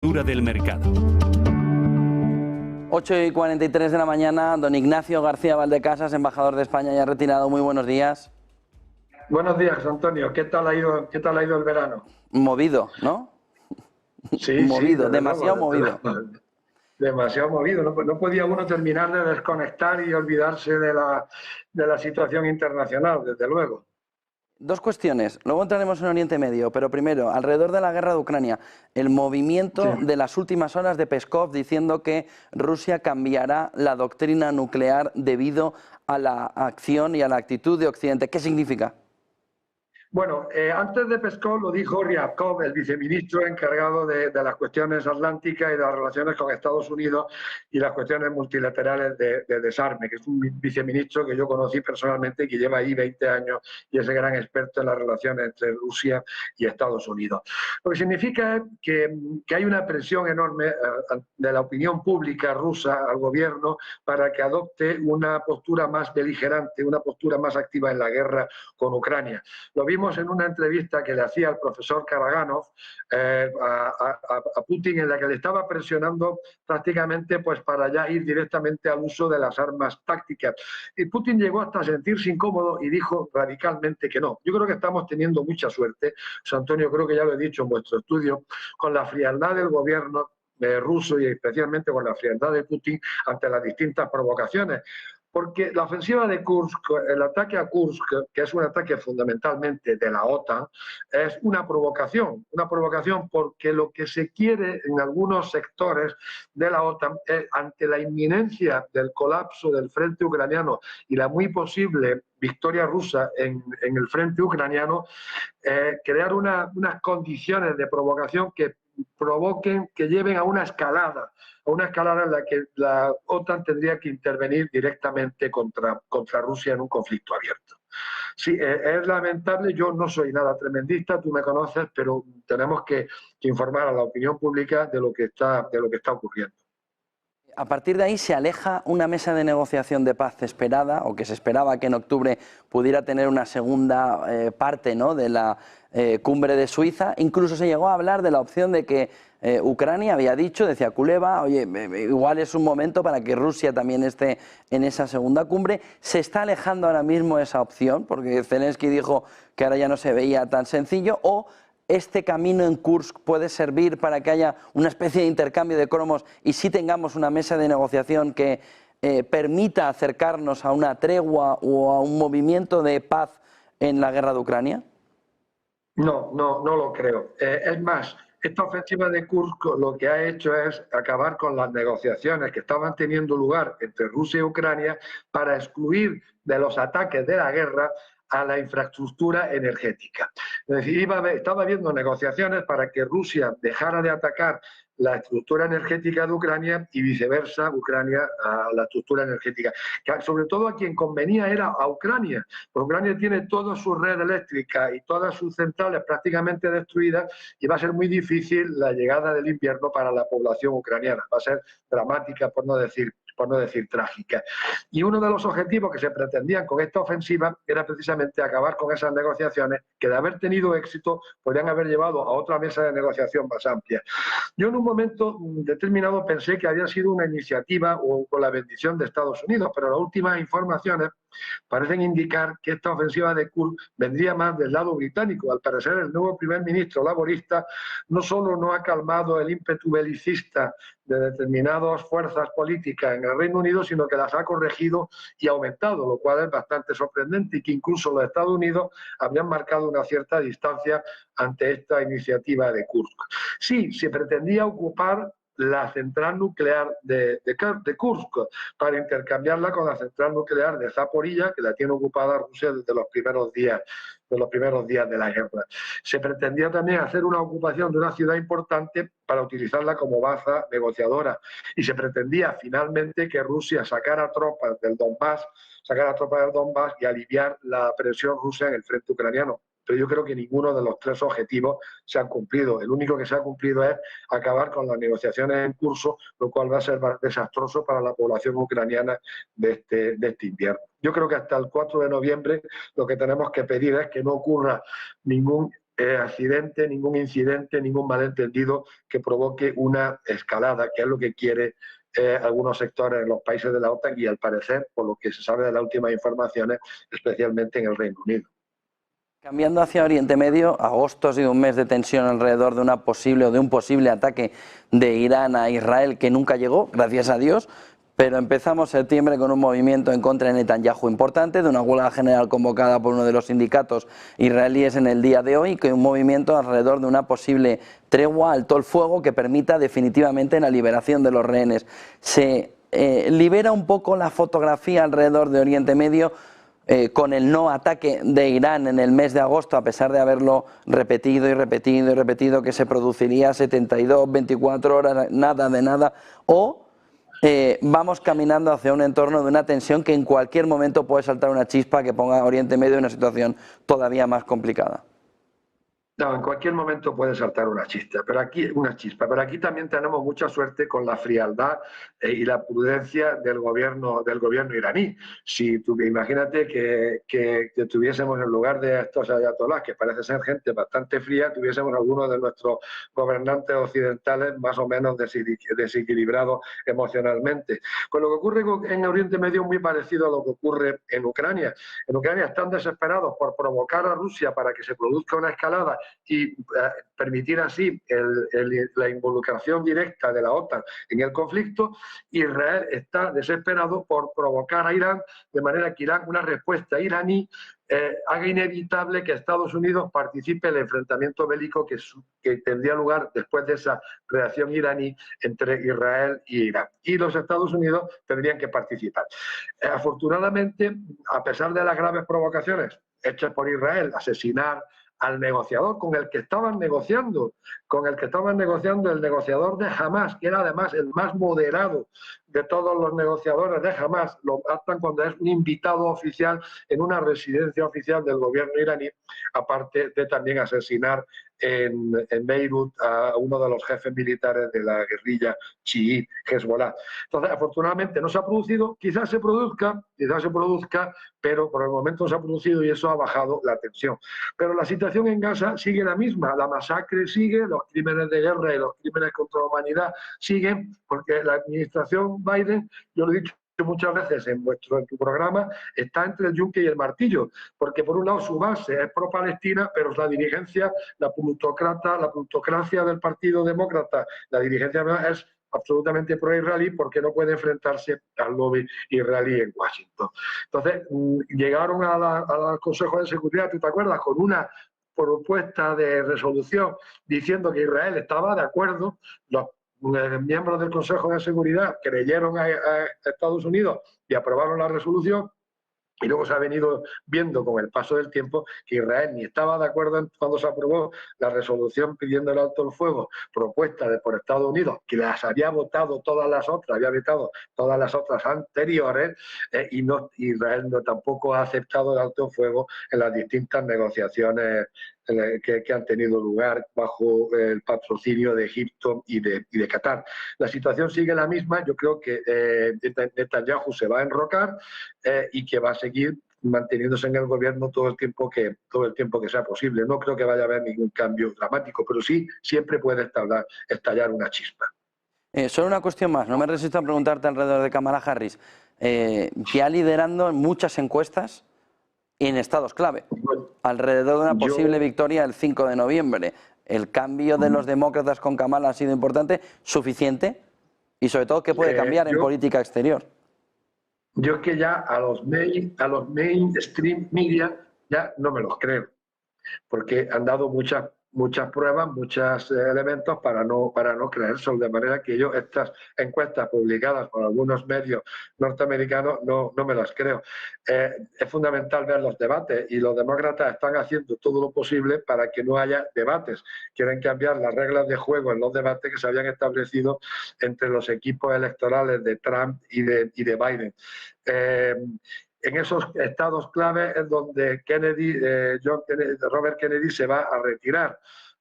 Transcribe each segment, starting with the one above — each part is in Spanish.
Del mercado. 8:43 de la mañana, don Ignacio García Valdecasas, embajador de España ya retirado. Muy buenos días. Buenos días, Antonio. ¿Qué tal ha ido el verano? Movido, ¿no? Sí, movido, sí, demasiado movido. Demasiado movido. No podía uno terminar de desconectar y olvidarse de la situación internacional, desde luego. Dos cuestiones, luego entraremos en Oriente Medio, pero primero, alrededor de la guerra de Ucrania, el movimiento de las últimas horas de Peskov diciendo que Rusia cambiará la doctrina nuclear debido a la acción y a la actitud de Occidente. ¿Qué significa? Bueno, antes de Peskov lo dijo Ryabkov, el viceministro encargado de las cuestiones atlánticas y de las relaciones con Estados Unidos y las cuestiones multilaterales de desarme, que es un viceministro que yo conocí personalmente y que lleva ahí 20 años y es el gran experto en las relaciones entre Rusia y Estados Unidos. Lo que significa es que hay una presión enorme de la opinión pública rusa al gobierno para que adopte una postura más beligerante, una postura más activa en la guerra con Ucrania. Lo vimos en una entrevista que le hacía el profesor Karaganov a Putin, en la que le estaba presionando prácticamente pues para ya ir directamente al uso de las armas tácticas. Y Putin llegó hasta sentirse incómodo y dijo radicalmente que no. Yo creo que estamos teniendo mucha suerte, José Antonio, creo que ya lo he dicho en vuestro estudio, con la frialdad del gobierno ruso y especialmente con la frialdad de Putin ante las distintas provocaciones. Porque la ofensiva de Kursk, el ataque a Kursk, que es un ataque fundamentalmente de la OTAN, es una provocación porque lo que se quiere en algunos sectores de la OTAN es, ante la inminencia del colapso del frente ucraniano y la muy posible victoria rusa en el frente ucraniano, crear unas condiciones de provocación que provoquen, que lleven a una escalada en la que la OTAN tendría que intervenir directamente contra Rusia en un conflicto abierto. Sí, es lamentable, yo no soy nada tremendista, tú me conoces, pero tenemos que informar a la opinión pública de lo que está ocurriendo. A partir de ahí se aleja una mesa de negociación de paz esperada, o que se esperaba que en octubre pudiera tener una segunda parte, ¿no?, de la cumbre de Suiza. Incluso se llegó a hablar de la opción de que Ucrania había dicho, decía Kuleva, oye, igual es un momento para que Rusia también esté en esa segunda cumbre. ¿Se está alejando ahora mismo esa opción? Porque Zelensky dijo que ahora ya no se veía tan sencillo. ¿O este camino en Kursk puede servir para que haya una especie de intercambio de cromos y sí tengamos una mesa de negociación que permita acercarnos a una tregua o a un movimiento de paz en la guerra de Ucrania? No lo creo. Es más, esta ofensiva de Kursk lo que ha hecho es acabar con las negociaciones que estaban teniendo lugar entre Rusia y Ucrania para excluir de los ataques de la guerra a la infraestructura energética. Es decir, estaba habiendo negociaciones para que Rusia dejara de atacar la estructura energética de Ucrania y viceversa, Ucrania a la estructura energética. Sobre todo a quien convenía era a Ucrania, porque Ucrania tiene toda su red eléctrica y todas sus centrales prácticamente destruidas y va a ser muy difícil la llegada del invierno para la población ucraniana. Va a ser dramática, por no decir trágica. Y uno de los objetivos que se pretendían con esta ofensiva era precisamente acabar con esas negociaciones que, de haber tenido éxito, podrían haber llevado a otra mesa de negociación más amplia. Yo en un momento determinado pensé que había sido una iniciativa o con la bendición de Estados Unidos, pero las últimas informaciones parecen indicar que esta ofensiva de Kursk vendría más del lado británico. Al parecer, el nuevo primer ministro laborista no solo no ha calmado el ímpetu belicista de determinadas fuerzas políticas en el Reino Unido, sino que las ha corregido y aumentado, lo cual es bastante sorprendente, y que incluso los Estados Unidos habían marcado una cierta distancia ante esta iniciativa de Kursk. Sí, se pretendía ocupar la central nuclear de Kursk para intercambiarla con la central nuclear de Zaporilla, que la tiene ocupada Rusia desde los primeros días de la guerra. Se pretendía también hacer una ocupación de una ciudad importante para utilizarla como baza negociadora, y se pretendía finalmente que Rusia sacara tropas del Donbass y aliviar la presión rusa en el frente ucraniano. Pero yo creo que ninguno de los tres objetivos se han cumplido. El único que se ha cumplido es acabar con las negociaciones en curso, lo cual va a ser desastroso para la población ucraniana de este invierno. Yo creo que hasta el 4 de noviembre lo que tenemos que pedir es que no ocurra ningún accidente, ningún incidente, ningún malentendido que provoque una escalada, que es lo que quiere algunos sectores en los países de la OTAN y al parecer, por lo que se sabe de las últimas informaciones, especialmente en el Reino Unido. Cambiando hacia Oriente Medio, agosto ha sido un mes de tensión alrededor de una posible o de un posible ataque de Irán a Israel que nunca llegó, gracias a Dios, pero empezamos septiembre con un movimiento en contra de Netanyahu importante, de una huelga general convocada por uno de los sindicatos israelíes en el día de hoy, que un movimiento alrededor de una posible tregua, alto el fuego, que permita definitivamente la liberación de los rehenes. Se libera un poco la fotografía alrededor de Oriente Medio, con el no ataque de Irán en el mes de agosto, a pesar de haberlo repetido y repetido y repetido, que se produciría 72, 24 horas, nada de nada, o vamos caminando hacia un entorno de una tensión que en cualquier momento puede saltar una chispa que ponga a Oriente Medio en una situación todavía más complicada. No, en cualquier momento puede saltar una chispa, pero aquí también tenemos mucha suerte con la frialdad y la prudencia del gobierno iraní. Si imagínate que tuviésemos, en lugar de estos ayatolás, que parece ser gente bastante fría, tuviésemos algunos de nuestros gobernantes occidentales más o menos desequilibrados emocionalmente. Con lo que ocurre en Oriente Medio es muy parecido a lo que ocurre en Ucrania. En Ucrania están desesperados por provocar a Rusia para que se produzca una escalada y permitir así la involucración directa de la OTAN en el conflicto. Israel está desesperado por provocar a Irán, de manera que Irán, una respuesta iraní, haga inevitable que Estados Unidos participe en el enfrentamiento bélico que tendría lugar después de esa reacción iraní entre Israel y Irán. Y los Estados Unidos tendrían que participar. Afortunadamente, a pesar de las graves provocaciones hechas por Israel, asesinar al negociador con el que estaban negociando, el negociador de Hamás, que era además el más moderado de todos los negociadores de Hamás, lo matan cuando es un invitado oficial en una residencia oficial del gobierno iraní, aparte de también asesinar en Beirut a uno de los jefes militares de la guerrilla chií, Hezbollah. Entonces, afortunadamente no se ha producido, quizás se produzca, pero por el momento no se ha producido y eso ha bajado la tensión. Pero la situación en Gaza sigue la misma, la masacre sigue, los crímenes de guerra y los crímenes contra la humanidad siguen, porque la administración Biden, yo lo he dicho muchas veces en tu programa, está entre el yunque y el martillo, porque por un lado su base es pro-palestina, pero la dirigencia, la plutocracia del Partido Demócrata, la dirigencia es absolutamente pro-israelí porque no puede enfrentarse al lobby israelí en Washington. Entonces, llegaron al Consejo de Seguridad, ¿tú te acuerdas?, con una propuesta de resolución diciendo que Israel estaba de acuerdo. Los miembros del Consejo de Seguridad creyeron a Estados Unidos y aprobaron la resolución. Y luego se ha venido viendo con el paso del tiempo que Israel ni estaba de acuerdo cuando se aprobó la resolución pidiendo el alto el fuego propuesta por Estados Unidos, que las había votado todas las otras, había vetado todas las otras anteriores, y Israel tampoco ha aceptado el alto el fuego en las distintas negociaciones que han tenido lugar bajo el patrocinio de Egipto y de Qatar. La situación sigue la misma. Yo creo que Netanyahu se va a enrocar y que va a seguir manteniéndose en el gobierno todo el tiempo que sea posible. No creo que vaya a haber ningún cambio dramático, pero sí siempre puede estallar una chispa. Solo una cuestión más, no me resisto a preguntarte alrededor de Kamala Harris, ya liderando en muchas encuestas y en estados clave, alrededor de una posible victoria el 5 de noviembre. ¿El cambio de los demócratas con Kamala ha sido importante, suficiente? Y sobre todo, ¿qué puede cambiar en política exterior? Yo es que ya a los mainstream media ya no me los creo, porque han dado muchas pruebas, muchos elementos para no creérselo, de manera que yo estas encuestas publicadas por algunos medios norteamericanos no me las creo. Es fundamental ver los debates y los demócratas están haciendo todo lo posible para que no haya debates. Quieren cambiar las reglas de juego en los debates que se habían establecido entre los equipos electorales de Trump y de Biden. En esos estados clave es donde Robert Kennedy se va a retirar,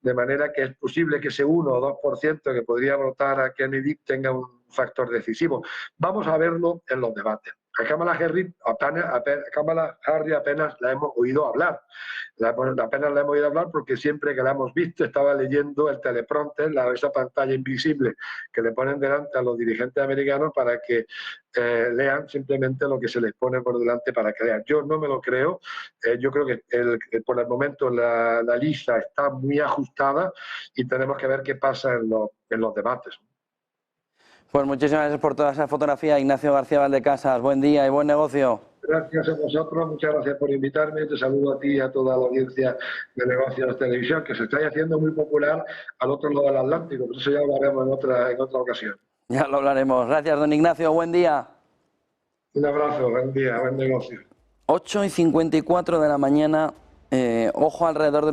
de manera que es posible que ese 1 o 2% que podría votar a Kennedy tenga un factor decisivo. Vamos a verlo en los debates. A Kamala Harris apenas la hemos oído hablar. Apenas la hemos oído hablar porque siempre que la hemos visto estaba leyendo el teleprompter, esa pantalla invisible que le ponen delante a los dirigentes americanos para que lean simplemente lo que se les pone por delante para que lean. Yo no me lo creo. Yo creo que por el momento la lista está muy ajustada y tenemos que ver qué pasa en los debates. Pues muchísimas gracias por toda esa fotografía, Ignacio García Valdecasas. Buen día y buen negocio. Gracias a vosotros, muchas gracias por invitarme. Te saludo a ti y a toda la audiencia de Negocios Televisión, que se está haciendo muy popular al otro lado del Atlántico, pero eso ya lo haremos en otra ocasión. Ya lo hablaremos. Gracias, don Ignacio. Buen día. Un abrazo, buen día, buen negocio. 8:54 de la mañana. Ojo alrededor de